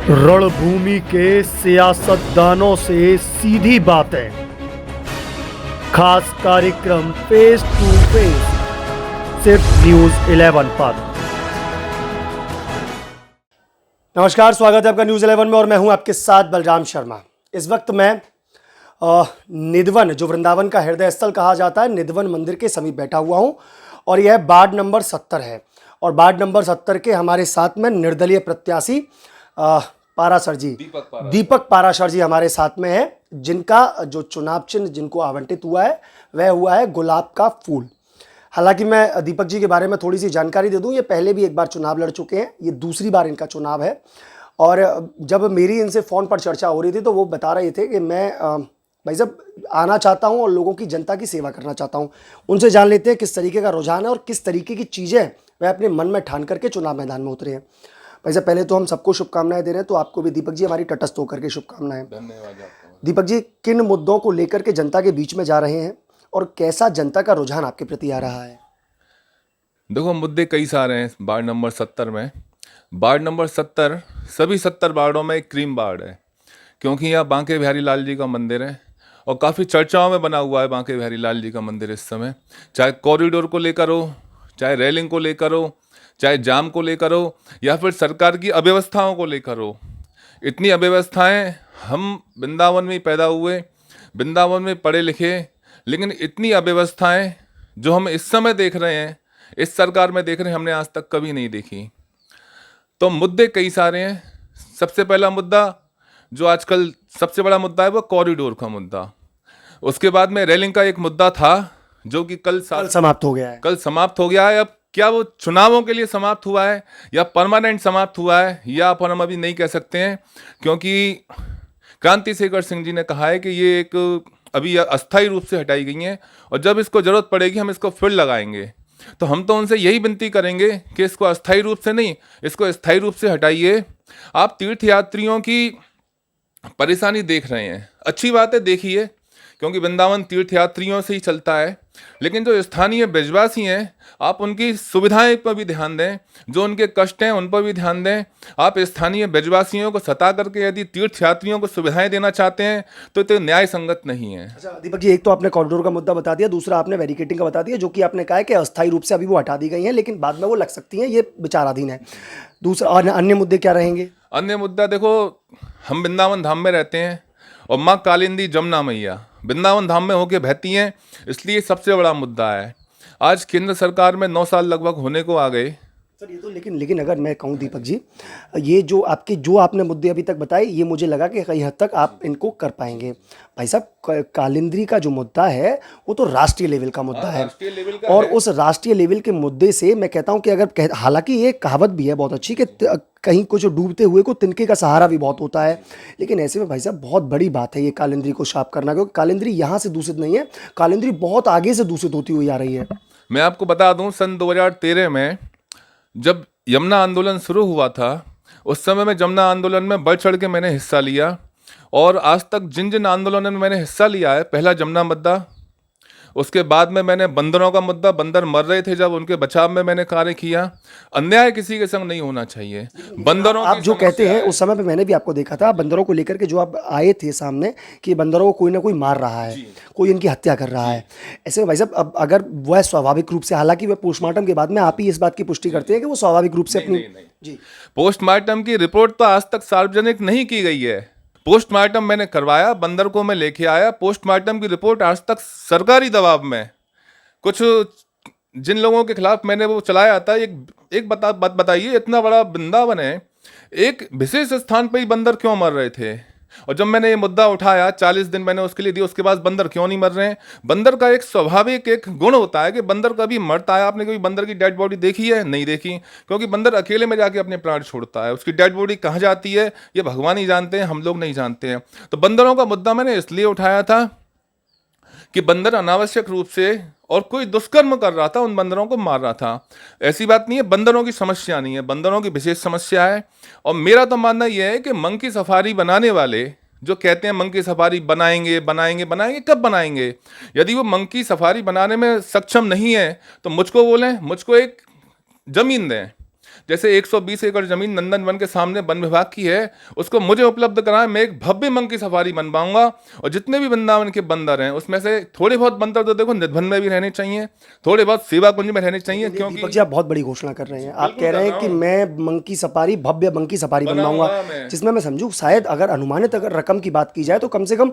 रणभूमि के सियासतदानों से सीधी बातें, खास कार्यक्रम फेस टू फेस, सिर्फ न्यूज 11 पर। नमस्कार, स्वागत है आपका न्यूज 11 में और मैं हूं आपके साथ बलराम शर्मा। इस वक्त मैं निधवन, जो वृंदावन का हृदय स्थल कहा जाता है, निधवन मंदिर के समीप बैठा हुआ हूं और यह वार्ड नंबर 70 है। और वार्ड नंबर 70 के हमारे साथ में निर्दलीय प्रत्याशी पाराशर जी, दीपक पाराशर जी हमारे साथ में है, जिनका जो चुनाव चिन्ह जिनको आवंटित हुआ है वह हुआ है गुलाब का फूल। हालांकि मैं दीपक जी के बारे में थोड़ी सी जानकारी दे दूं, ये पहले भी एक बार चुनाव लड़ चुके हैं, ये दूसरी बार इनका चुनाव है। और जब मेरी इनसे फ़ोन पर चर्चा हो रही थी तो वो बता रहे थे कि मैं भाई साहब आना चाहता हूं और लोगों की, जनता की सेवा करना चाहता हूं। उनसे जान लेते हैं किस तरीके का रुझान है और किस तरीके की चीज़ें वह अपने मन में ठान करके चुनाव मैदान में उतरे हैं। भाई साहब पहले तो हम सबको शुभकामनाएं दे रहे हैं, तो आपको भी दीपक जी हमारी तटस्थ होकर के शुभकामनाएं। धन्यवाद आपको। दीपक जी, किन मुद्दों को लेकर के जनता के बीच में जा रहे हैं और कैसा जनता का रुझान आपके प्रति आ रहा है? देखो, मुद्दे कई सारे हैं वार्ड नंबर 70 में। वार्ड नंबर 70 सभी 70 वार्डों में एक क्रीम वार्ड है, क्योंकि यहाँ बांके बिहारी लाल जी का मंदिर है और काफ़ी चर्चाओं में बना हुआ है बांके बिहारी लाल जी का मंदिर इस समय। चाहे कॉरिडोर को लेकर हो, चाहे रेलिंग को लेकर हो, चाहे जाम को लेकर हो, या फिर सरकार की अव्यवस्थाओं को लेकर हो। इतनी अव्यवस्थाएं, हम वृंदावन में पैदा हुए, वृंदावन में पढ़े लिखे, लेकिन इतनी अव्यवस्थाएं जो हम इस समय देख रहे हैं, इस सरकार में देख रहे हैं, हमने आज तक कभी नहीं देखी। तो मुद्दे कई सारे हैं। सबसे पहला मुद्दा जो आजकल सबसे बड़ा मुद्दा है वो कॉरिडोर का मुद्दा। उसके बाद में रेलिंग का एक मुद्दा था जो कि कल समाप्त हो गया है। कल समाप्त हो गया है। अब क्या वो चुनावों के लिए समाप्त हुआ है या परमानेंट समाप्त हुआ है, या अपन हम अभी नहीं कह सकते हैं, क्योंकि क्रांति शेखर सिंह जी ने कहा है कि ये एक अभी अस्थायी रूप से हटाई गई हैं और जब इसको जरूरत पड़ेगी हम इसको फिर लगाएंगे। तो हम तो उनसे यही विनती करेंगे कि इसको अस्थायी रूप से नहीं, इसको स्थायी रूप से हटाइए। आप तीर्थयात्रियों की परेशानी देख रहे हैं, अच्छी बात है, देखिए, क्योंकि वृंदावन तीर्थयात्रियों से ही चलता है। लेकिन जो स्थानीय ब्रजवासी हैं, आप उनकी सुविधाएं पर भी ध्यान दें, जो उनके कष्ट हैं उन पर भी ध्यान दें। आप स्थानीय ब्रजवासियों को सता करके यदि तीर्थयात्रियों को सुविधाएं देना चाहते हैं तो न्याय संगत नहीं है। अच्छा दीपक जी, एक तो आपने कॉरिडोर का मुद्दा बता दिया, दूसरा आपने बैरिकेडिंग का बता दिया, जो कि आपने कहा है कि अस्थायी रूप से अभी वो हटा दी गई हैं, लेकिन बाद में वो लग सकती हैं, ये विचाराधीन है। दूसरा और अन्य मुद्दे क्या रहेंगे? अन्य मुद्दा देखो, हम वृंदावन धाम में रहते हैं और माँ कालिंदी जमुना मैया वृंदावन धाम में होके बहती हैं, इसलिए सबसे बड़ा मुद्दा है। आज केंद्र सरकार में 9 साल लगभग होने को आ गए सर। ये तो लेकिन अगर मैं कहूँ दीपक जी, ये जो आपने मुद्दे अभी तक बताए, ये मुझे लगा कि कई हद तक आप इनको कर पाएंगे। भाई साहब, कालिंदी का जो मुद्दा है वो तो राष्ट्रीय लेवल का मुद्दा है, और उस राष्ट्रीय लेवल के मुद्दे से मैं कहता हूँ कि अगर हालांकि ये कहावत भी है बहुत अच्छी कि कहीं कुछ डूबते हुए को तिनके का सहारा भी बहुत होता है, लेकिन ऐसे में भाई साहब बहुत बड़ी बात है ये कालिंदी को साफ करना, क्योंकि कालिंदी यहाँ से दूषित नहीं है, कालिंदी बहुत आगे से दूषित होती हुई आ रही है। मैं आपको बता दूं, सन 2013 में जब यमुना आंदोलन शुरू हुआ था, उस समय में यमुना आंदोलन में बढ़ चढ़ के मैंने हिस्सा लिया, और आज तक जिन जिन आंदोलनों में मैंने हिस्सा लिया है, पहला यमुना मुद्दा, उसके बाद में मैंने बंदरों का मुद्दा, बंदर मर रहे थे जब, उनके बचाव में मैंने कार्य किया। अन्याय किसी के संग नहीं होना चाहिए। बंदरों आप जो कहते हैं, उस समय पे मैंने भी आपको देखा था, बंदरों को लेकर के जो आप आए थे सामने कि बंदरों को कोई ना कोई मार रहा है, कोई इनकी हत्या कर रहा है। ऐसे में भाई साहब, अब अगर वह स्वाभाविक रूप से, हालांकि वह पोस्टमार्टम के बाद में आप ही इस बात की पुष्टि करते हैं कि वो स्वाभाविक रूप से अपनी जी, पोस्टमार्टम की रिपोर्ट तो आज तक सार्वजनिक नहीं की गई है। पोस्टमार्टम मैंने करवाया, बंदर को मैं लेके आया, पोस्टमार्टम की रिपोर्ट आज तक सरकारी दबाव में कुछ जिन लोगों के खिलाफ मैंने वो चलाया था, एक बात बताइए, इतना बड़ा वृंदावन है, एक विशेष स्थान पर ही बंदर क्यों मर रहे थे? और जब मैंने ये मुद्दा उठाया, 40 दिन मैंने उसके लिए दिए, उसके बाद बंदर क्यों नहीं मर रहे हैं? बंदर का एक स्वाभाविक एक गुण होता है कि बंदर कभी मरता है। आपने कभी बंदर की डेड बॉडी देखी है? नहीं देखी, क्योंकि बंदर अकेले में जाके अपने प्राण छोड़ता है। उसकी डेड बॉडी कहाँ जाती है ये भगवान ही जानते हैं, हम लोग नहीं जानते हैं। तो बंदरों का मुद्दा मैंने इसलिए उठाया था कि बंदर अनावश्यक रूप से और कोई दुष्कर्म कर रहा था, उन बंदरों को मार रहा था। ऐसी बात नहीं है, बंदरों की समस्या नहीं है, बंदरों की विशेष समस्या है। और मेरा तो मानना यह है कि मंकी सफारी बनाने वाले जो कहते हैं मंकी सफारी बनाएंगे, कब बनाएंगे? यदि वो मंकी सफारी बनाने में सक्षम नहीं है तो मुझको बोलें, मुझको एक जमीन दें, जैसे 120 एकड़ जमीन नंदन वन के सामने वन विभाग की है, उसको मुझे उपलब्ध कराएं, मैं एक भव्य मंकी सफारी बनवाऊंगा। और जितने भी वृंदावन के बंदर हैं उसमें से थोड़े बहुत बंदर तो देखो निधन में भी रहने चाहिए, थोड़े बहुत सेवा कुंज में रहने चाहिए, दीपक क्योंकि जी आप बहुत बड़ी घोषणा कर रहे हैं। आप कह रहे हैं कि मैं मंकी सफारी, भव्य मंकी सफारी बनवाऊंगा, जिसमें मैं समझूं शायद अगर अनुमानित अगर रकम की बात की जाए तो कम से कम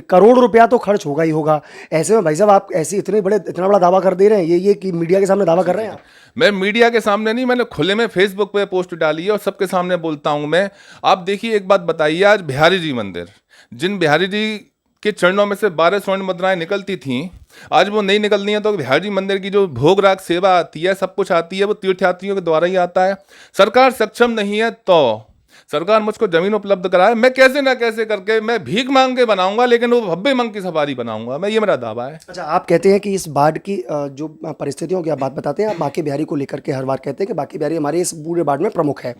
करोड़ रुपया तो खर्च होगा ही होगा। ऐसे में भाई साहब आप ऐसी इतने बड़े इतना बड़ा दावा कर दे रहे हैं, ये कि मीडिया के सामने दावा कर रहे हैं आप? मैं मीडिया के सामने नहीं, मैंने खुले में फेसबुक पे पोस्ट डाली है और सबके सामने बोलता हूं मैं। आप देखिए एक बात बताइए, आज बिहारी जी मंदिर, जिन बिहारी जी के चरणों में से 12 स्वर्ण मुद्राएं निकलती थीं, आज वो नहीं निकल रही हैं। तो बिहारी जी मंदिर की जो भोग राग सेवा आती है, सब कुछ आती है, वो तीर्थयात्रियों के द्वारा ही आता है। सरकार सक्षम नहीं है तो सरकार मुझको जमीन उपलब्ध कराए, मैं कैसे ना कैसे करके मैं भीख मांग के बनाऊंगा, लेकिन वो भव्य मंकी सफारी बनाऊंगा मैं, ये मेरा दावा है। अच्छा, आप कहते हैं कि इस बाढ़ की जो परिस्थितियों की आप बात बताते हैं, आप बांके बिहारी को लेकर के हर बार कहते हैं कि बांके बिहारी हमारे इस पूरे बाढ़ में प्रमुख है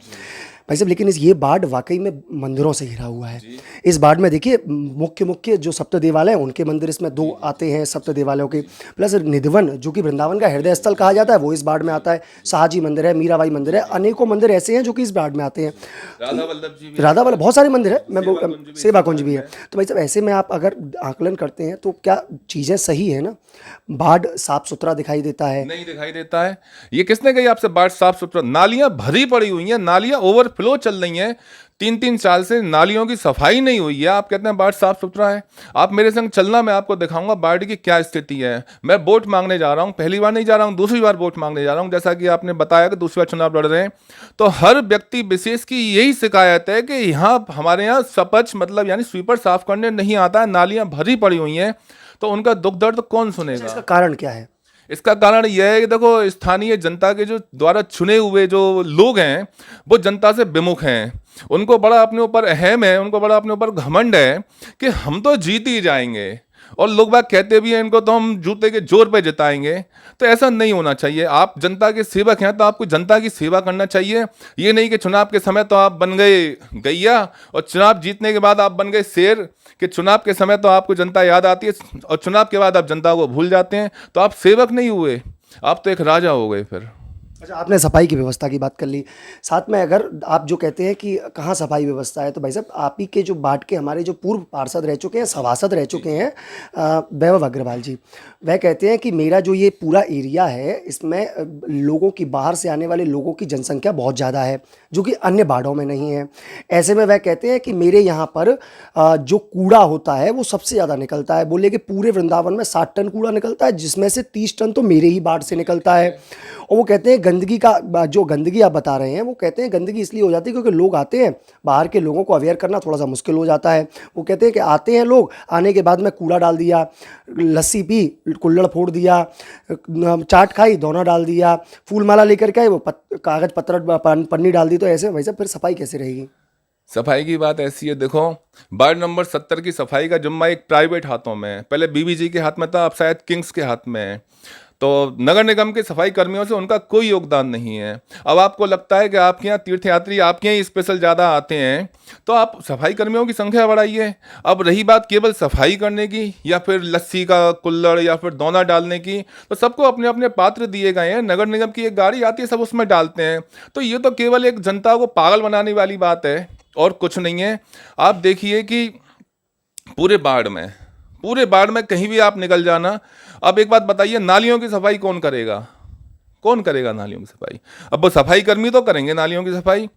भाई साहब, लेकिन ये बाढ़ वाकई में मंदिरों से घिरा हुआ है। इस बाढ़ में देखिए मुख्य जो सप्त देवालय हैं उनके मंदिर इसमें 2 आते हैं सप्त देवालयों के, प्लस निधिवन जो कि वृंदावन का हृदय स्थल कहा जाता है वो इस बाढ़ में आता है। शाहजी मंदिर है, मीराबाई मंदिर है, अनेकों मंदिर ऐसे हैं जो कि इस बाढ़ में आते हैं। राधा वल्लभ बहुत सारे मंदिर है, मैं सेवा कुंज भी है। तो भाई साहब ऐसे में आप अगर आकलन करते हैं तो क्या चीज़ें सही है ना? बाढ़ साफ सुथरा दिखाई देता है? नहीं दिखाई देता है। ये किसने कही आपसे बाढ़ साफ सुथरा? नालियां भरी पड़ी हुई हैं, नालियां ओवरफ्लो चल रही हैं, 3-3 साल से नालियों की सफाई नहीं हुई है, आप कहते हैं बाढ़ साफ सुथरा है। आप मेरे संग चलना, मैं आपको दिखाऊंगा बाढ़ की क्या स्थिति है। मैं वोट मांगने जा रहा हूं, पहली बार नहीं जा रहा हूं, दूसरी बार वोट मांगने जा रहा हूं। जैसा कि आपने बताया कि दूसरी बार चुनाव लड़ रहे हैं, तो हर व्यक्ति विशेष की यही शिकायत है कि यहाँ हमारे यहाँ सपच मतलब यानी स्वीपर साफ करने नहीं आता है, नालियां भरी पड़ी हुई हैं, तो उनका दुख दर्द कौन सुनेगा? इसका कारण क्या है? इसका कारण यह है कि देखो स्थानीय जनता के जो द्वारा चुने हुए जो लोग हैं वो जनता से विमुख हैं, उनको बड़ा अपने ऊपर अहम है, उनको बड़ा अपने ऊपर घमंड है कि हम तो जीत ही जाएंगे, और लोग बाग कहते भी हैं इनको तो हम जूते के जोर पे जिताएंगे। तो ऐसा नहीं होना चाहिए। आप जनता के सेवक हैं तो आपको जनता की सेवा करना चाहिए। ये नहीं कि चुनाव के समय तो आप बन गए गैया और चुनाव जीतने के बाद आप बन गए शेर, कि चुनाव के समय तो आपको जनता याद आती है और चुनाव के बाद आप जनता को भूल जाते हैं। तो आप सेवक नहीं हुए, आप तो एक राजा हो गए फिर। अच्छा, आपने सफाई की व्यवस्था की बात कर ली, साथ में अगर आप जो कहते हैं कि कहाँ सफाई व्यवस्था है, तो भाई साहब आप ही के जो बाढ़ के हमारे जो पूर्व पार्षद रह चुके हैं, सभासद रह चुके हैं वैभव अग्रवाल जी, वह कहते हैं कि मेरा जो ये पूरा एरिया है इसमें लोगों की, बाहर से आने वाले लोगों की जनसंख्या बहुत ज़्यादा है जो कि अन्य बाढ़ों में नहीं है। ऐसे में वह कहते हैं कि मेरे यहाँ पर जो कूड़ा होता है वो सबसे ज़्यादा निकलता है। बोले कि पूरे वृंदावन में 60 टन कूड़ा निकलता है, जिसमें से 30 टन तो मेरे ही बाढ़ से निकलता है। और वो कहते हैं गंदगी का, जो गंदगी आप बता रहे हैं, वो कहते हैं गंदगी इसलिए हो जाती है क्योंकि लोग आते हैं, बाहर के लोगों को अवेयर करना थोड़ा सा मुश्किल हो जाता है। वो कहते हैं कि आते हैं लोग, आने के बाद में कूड़ा डाल दिया, लस्सी पी, कुल्हड़ फोड़ दिया, चाट खाई, दोना डाल दिया, फूल माला लेकर के आए, वो कागज पत्र पन्नी डाल दी। तो ऐसे वैसे फिर सफाई कैसे रहेगी? सफाई की बात ऐसी है, देखो वार्ड नंबर 70 की सफाई का जिम्मा एक प्राइवेट हाथों में है, पहले बीबीजी के हाथ में था, अब शायद किंग्स के हाथ में है। तो नगर निगम के सफाई कर्मियों से उनका कोई योगदान नहीं है। अब आपको लगता है कि आपके यहाँ तीर्थयात्री आपके यहाँ स्पेशल ज़्यादा आते हैं तो आप सफाई कर्मियों की संख्या बढ़ाइए। अब रही बात केवल सफाई करने की या फिर लस्सी का कुल्हड़ या फिर दोना डालने की, तो सबको अपने अपने पात्र दिए गए हैं, नगर निगम की एक गाड़ी आती है, सब उसमें डालते हैं। तो ये तो केवल एक जनता को पागल बनाने वाली बात है और कुछ नहीं है। आप देखिए कि पूरे बाढ़ में कहीं भी आप निकल जाना। अब एक बात बताइए, नालियों की सफाई कौन करेगा? कौन करेगा नालियों की सफाई? अब वो सफाई कर्मी तो करेंगे नालियों की सफाई।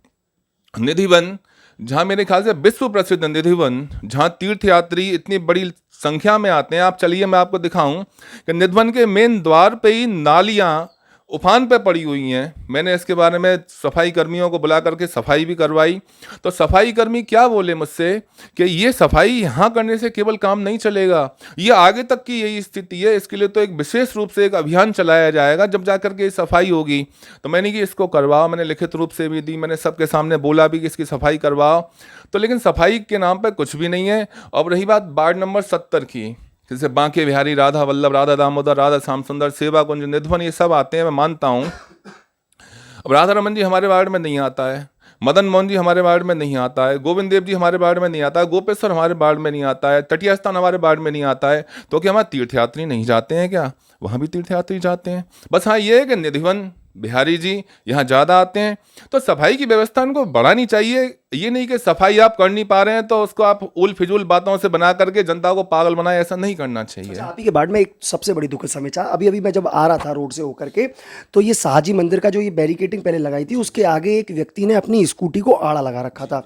निधिवन, जहाँ मेरे ख्याल से विश्व प्रसिद्ध निधिवन, जहाँ तीर्थयात्री इतनी बड़ी संख्या में आते हैं, आप चलिए मैं आपको दिखाऊं कि निधिवन के मेन द्वार पे ही नालियाँ उफान पे पड़ी हुई हैं। मैंने इसके बारे में सफाई कर्मियों को बुला करके सफाई भी करवाई। तो सफाई कर्मी क्या बोले मुझसे कि ये सफाई यहाँ करने से केवल काम नहीं चलेगा, ये आगे तक की यही स्थिति है, इसके लिए तो एक विशेष रूप से एक अभियान चलाया जाएगा जब जा कर के सफाई होगी। तो मैंने कि इसको करवाओ, मैंने लिखित रूप से भी दी, मैंने सबके सामने बोला भी कि इसकी सफाई करवाओ। तो लेकिन सफाई के नाम पर कुछ भी नहीं है। अब रही बात वार्ड नंबर 70 की, जैसे बांके बिहारी, राधा वल्लभ, राधा दामोदर, राधा श्याम सुंदर, सेवा कुंज, निधिवन, ये सब आते हैं, मैं मानता हूँ। अब राधा रमन जी हमारे वार्ड में नहीं आता है, मदन मोहन जी हमारे वार्ड में नहीं आता है, गोविंद देव जी हमारे वार्ड में नहीं आता है, गोपेश्वर हमारे वार्ड में नहीं आता है, तटिया स्थान हमारे वार्ड में नहीं आता है। तो क्या हमारे तीर्थयात्री नहीं जाते हैं क्या? वहाँ भी तीर्थयात्री जाते हैं। बस हाँ ये है कि निधिवन बिहारी जी यहाँ ज़्यादा आते हैं। तो सफाई की व्यवस्था उनको बढ़ानी चाहिए। ये नहीं कि सफाई आप कर नहीं पा रहे हैं तो उसको आप उल फिजूल बातों से बना करके जनता को पागल बनाए, ऐसा नहीं करना चाहिए। आप ही के बाढ़ में एक सबसे बड़ी दुखद समाचार, अभी अभी मैं जब आ रहा था रोड से होकर के, तो ये शाहजी मंदिर का जो ये बैरिकेटिंग पहले लगाई थी, उसके आगे एक व्यक्ति ने अपनी स्कूटी को आड़ा लगा रखा था।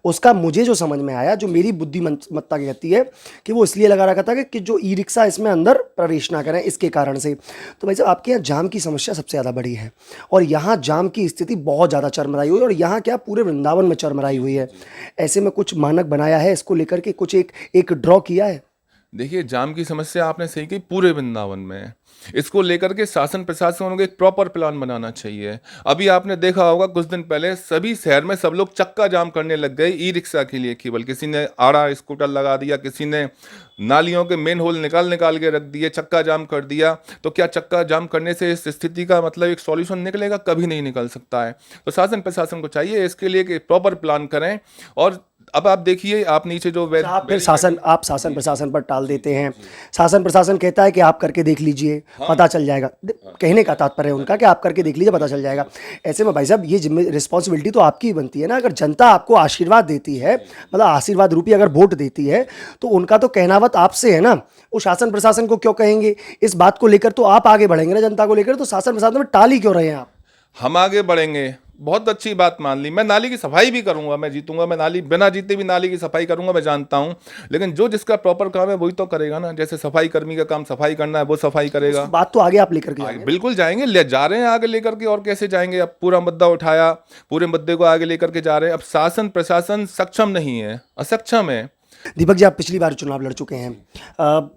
उसका मुझे जो समझ में आया, जो मेरी बुद्धिमत्ता कहती है कि वो इसलिए लगा रखा था कि जो ई रिक्शा इसमें अंदर प्रवेश ना करें, इसके कारण से। तो भाई साहब, आपके यहाँ जाम की समस्या सबसे ज़्यादा बड़ी है और यहाँ जाम की स्थिति बहुत ज़्यादा चरमराई हुई है और यहाँ क्या पूरे वृंदावन में चरमराई हुई है। ऐसे में कुछ मानक बनाया है इसको लेकर के, कुछ एक ड्रॉ किया है? देखिए, जाम की समस्या आपने सही कही, पूरे वृंदावन में है। इसको लेकर के शासन प्रशासन को एक प्रॉपर प्लान बनाना चाहिए। अभी आपने देखा होगा कुछ दिन पहले सभी शहर में सब लोग चक्का जाम करने लग गए ई रिक्शा के लिए केवल। किसी ने आड़ा स्कूटर लगा दिया, किसी ने नालियों के मेन होल निकाल निकाल के रख दिए, चक्का जाम कर दिया। तो क्या चक्का जाम करने से इस स्थिति का मतलब एक सॉल्यूशन निकलेगा? कभी नहीं निकल सकता है। तो शासन प्रशासन को चाहिए इसके लिए कि प्रॉपर प्लान करें। और अब आप देखिए, आप नीचे जो आप फिर आप शासन प्रशासन पर टाल देते हैं। शासन प्रशासन कहता है कि आप करके देख लीजिए, पता चल जाएगा। कहने का तात्पर्य है उनका कि आप करके देख लीजिए, पता चल जाएगा। ऐसे में भाई साहब, ये रिस्पॉन्सिबिलिटी तो आपकी ही बनती है ना। अगर जनता आपको आशीर्वाद देती है, मतलब आशीर्वाद रूपी अगर वोट देती है, तो उनका तो कहनावत आपसे है ना। वो शासन प्रशासन को क्यों कहेंगे? इस बात को लेकर तो आप आगे बढ़ेंगे ना जनता को लेकर, तो शासन प्रशासन में टाल ही क्यों रहे हैं आप? हम आगे बढ़ेंगे, बहुत अच्छी बात मान ली। मैं नाली की सफाई भी करूंगा, मैं जीतूंगा, मैं नाली बिना जीते भी नाली की सफाई करूंगा, मैं जानता हूं। लेकिन जो जिसका प्रॉपर काम है वही तो करेगा ना। जैसे सफाई कर्मी का काम सफाई करना है, वो सफाई करेगा। बात तो आगे आप लेकर के जाएंगे? बिल्कुल जाएंगे, ले जा रहे हैं आगे लेकर के। और कैसे जाएंगे? अब पूरा मुद्दा उठाया, पूरे मुद्दे को आगे लेकर के जा रहे हैं। अब शासन प्रशासन सक्षम नहीं है, असक्षम है। दीपक जी, आप पिछली बार चुनाव लड़ चुके हैं।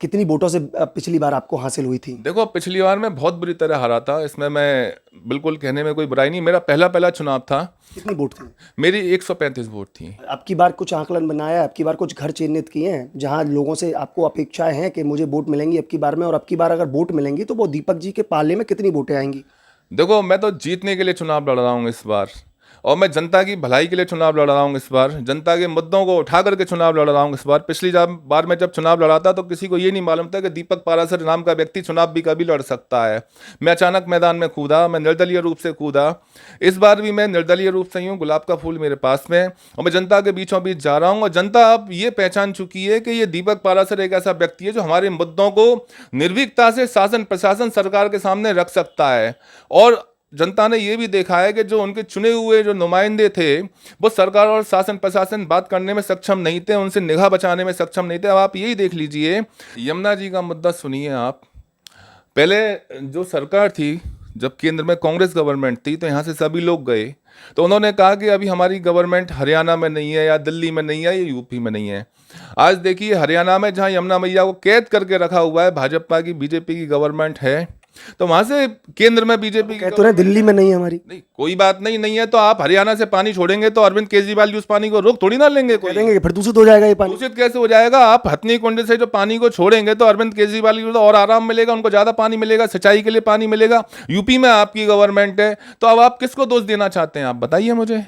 कितनी वोटों से पिछली बार आपको हासिल हुई थी? देखो, पिछली बार मैं बहुत बुरी तरह हारा था, इसमें मैं बिल्कुल कहने में कोई बुराई नहीं। मेरा पहला चुनाव था। कितनी वोट थी? मेरी 135 वोट थी। अब की बार कुछ आकलन बनाया है? अब की बार कुछ घर चिन्हित किए हैं जहां लोगों से आपको अपेक्षाएं हैं कि मुझे वोट मिलेंगी अब की बार में, और अब की बार अगर वोट मिलेंगी तो वो दीपक जी के पाले में कितनी वोटें आएंगी? देखो, मैं तो जीतने के लिए चुनाव लड़ रहा हूँ इस बार, और मैं जनता की भलाई के लिए चुनाव लड़ रहा हूँ इस बार। जनता के मुद्दों को उठा करके चुनाव लड़ रहा हूँ इस बार। पिछली बार मैं जब चुनाव लड़ा था तो किसी को ये नहीं मालूम था कि दीपक पाराशर नाम का व्यक्ति चुनाव भी कभी लड़ सकता है। मैं अचानक मैदान में कूदा, मैं निर्दलीय रूप से कूदा। इस बार भी मैं निर्दलीय रूप से ही हूँ, गुलाब का फूल मेरे पास में, और मैं जनता के बीचों बीच जा रहा हूँ। और जनता अब ये पहचान चुकी है कि ये दीपक पाराशर एक ऐसा व्यक्ति है जो हमारे मुद्दों को निर्भीकता से शासन प्रशासन सरकार के सामने रख सकता है। और जनता ने ये भी देखा है कि जो उनके चुने हुए जो नुमाइंदे थे वो सरकार और शासन प्रशासन बात करने में सक्षम नहीं थे, उनसे निगाह बचाने में सक्षम नहीं थे। अब आप यही देख लीजिए, यमुना जी का मुद्दा सुनिए आप। पहले जो सरकार थी, जब केंद्र में कांग्रेस गवर्नमेंट थी, तो यहाँ से सभी लोग गए, तो उन्होंने कहा कि अभी हमारी गवर्नमेंट हरियाणा में नहीं है, या दिल्ली में नहीं है, या यूपी में नहीं है। आज देखिए, हरियाणा में जहाँ यमुना मैया को कैद करके रखा हुआ है भाजपा की, बीजेपी की गवर्नमेंट है, तो वहां से केंद्र में बीजेपी कहते हैं दिल्ली में नहीं है हमारी। नहीं, कोई बात नहीं, नहीं है तो आप हरियाणा से पानी छोड़ेंगे तो अरविंद केजरीवाल जी उस पानी को रोक थोड़ी ना लेंगे। कोई देंगे फिर दूषित हो जाएगा ये पानी। दूषित कैसे हो जाएगा? आप हथनी कुंड से जो पानी को छोड़ेंगे तो अरविंद केजरीवाल जी को और आराम मिलेगा, उनको ज्यादा पानी मिलेगा, सिंचाई के लिए पानी मिलेगा। यूपी में आपकी गवर्नमेंट है, तो अब आप किसको दोष देना चाहते हैं? आप बताइए मुझे।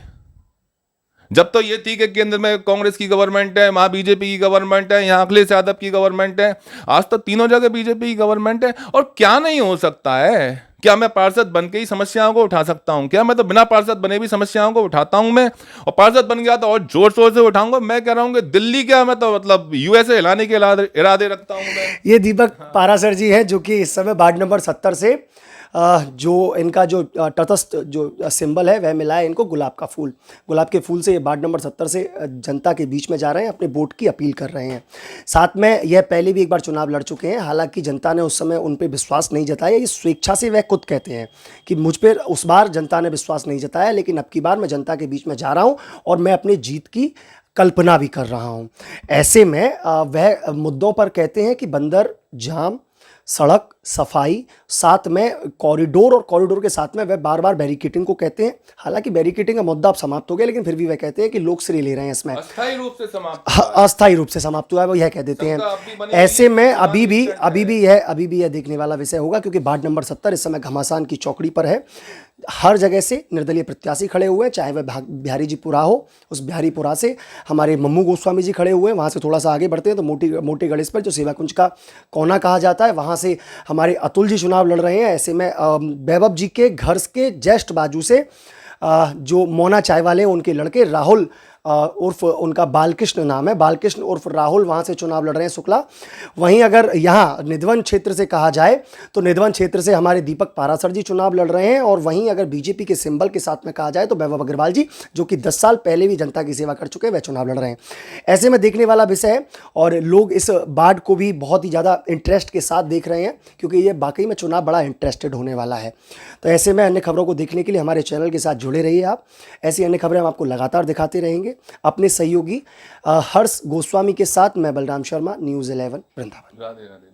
जब तो ये थी कि केंद्र में कांग्रेस की गवर्नमेंट है, वहां बीजेपी की गवर्नमेंट है, यहाँ अखिलेश यादव की गवर्नमेंट है, आज तो तीनों जगह बीजेपी की गवर्नमेंट है। और क्या नहीं हो सकता है? क्या मैं पार्षद बन के ही समस्याओं को उठा सकता हूं? क्या मैं तो बिना पार्षद बने भी समस्याओं को उठाता हूं मैं, और पार्षद बन गया तो और जोर शोर से उठाऊंगा। मैं कह रहा हूं कि दिल्ली क्या, मैं तो मतलब यूएसए हिलाने के इरादे रखता हूं मैं। ये दीपक पाराशर जी है, जो कि इस समय वार्ड नंबर 70 से जो इनका जो तटस्थ जो सिंबल है वह मिला है इनको गुलाब का फूल। गुलाब के फूल से ये वार्ड नंबर 70 से जनता के बीच में जा रहे हैं, अपने वोट की अपील कर रहे हैं। साथ में यह पहले भी एक बार चुनाव लड़ चुके हैं, हालांकि जनता ने उस समय उन पर विश्वास नहीं जताया। ये स्वेच्छा से वह खुद कहते हैं कि मुझ पर उस बार जनता ने विश्वास नहीं जताया, लेकिन अब की बार मैं जनता के बीच में जा रहा हूँ और मैं अपनी जीत की कल्पना भी कर रहा हूँ। ऐसे में वह मुद्दों पर कहते हैं कि बंदर, जाम, सड़क, सफाई, साथ में कॉरिडोर, और कॉरिडोर के साथ में वह बार बार बैरिकेटिंग को कहते हैं। हालांकि बैरिकेटिंग का मुद्दा अब समाप्त हो गया, लेकिन फिर भी वह कहते हैं कि लोग श्रेय ले रहे हैं इसमें। अस्थायी रूप से समाप्त, अस्थायी रूप से समाप्त हुआ है, वो यह कह देते हैं। ऐसे में अभी भी यह देखने वाला विषय होगा, क्योंकि वार्ड नंबर 70 इस समय घमासान की चौकड़ी पर है। हर जगह से निर्दलीय प्रत्याशी खड़े हुए हैं, चाहे वह बिहारी जी पुरा हो, उस बिहारीपुरा से हमारे मम्मू गोस्वामी जी खड़े हुए हैं, वहाँ से थोड़ा सा आगे बढ़ते हैं तो मोटे गणेश पर जो सेवा कुंज का कोना कहा जाता है, वहाँ से हमारे अतुल जी चुनाव लड़ रहे हैं। ऐसे में वैभव जी के घर के जस्ट बाजू से जो मोना चाय वाले हैं उनके लड़के राहुल उर्फ उनका बालकृष्ण नाम है, बालकृष्ण उर्फ राहुल वहाँ से चुनाव लड़ रहे हैं शुक्ला। वहीं अगर यहाँ निधवन क्षेत्र से कहा जाए तो निधवन क्षेत्र से हमारे दीपक पारासर जी चुनाव लड़ रहे हैं। और वहीं अगर बीजेपी के सिंबल के साथ में कहा जाए तो वैभव अग्रवाल जी, जो कि 10 साल पहले भी जनता की सेवा कर चुके हैं, वह चुनाव लड़ रहे हैं। ऐसे में देखने वाला विषय है और लोग इस बाढ़ को भी बहुत ही ज़्यादा इंटरेस्ट के साथ देख रहे हैं, क्योंकि ये वाकई में चुनाव बड़ा इंटरेस्टेड होने वाला है। तो ऐसे में अन्य खबरों को देखने के लिए हमारे चैनल के साथ जुड़े रहिए आप। ऐसी अन्य खबरें हम आपको लगातार दिखाते रहेंगे। अपने सहयोगी हर्ष गोस्वामी के साथ मैं बलराम शर्मा, न्यूज़ 11 वृंदावन।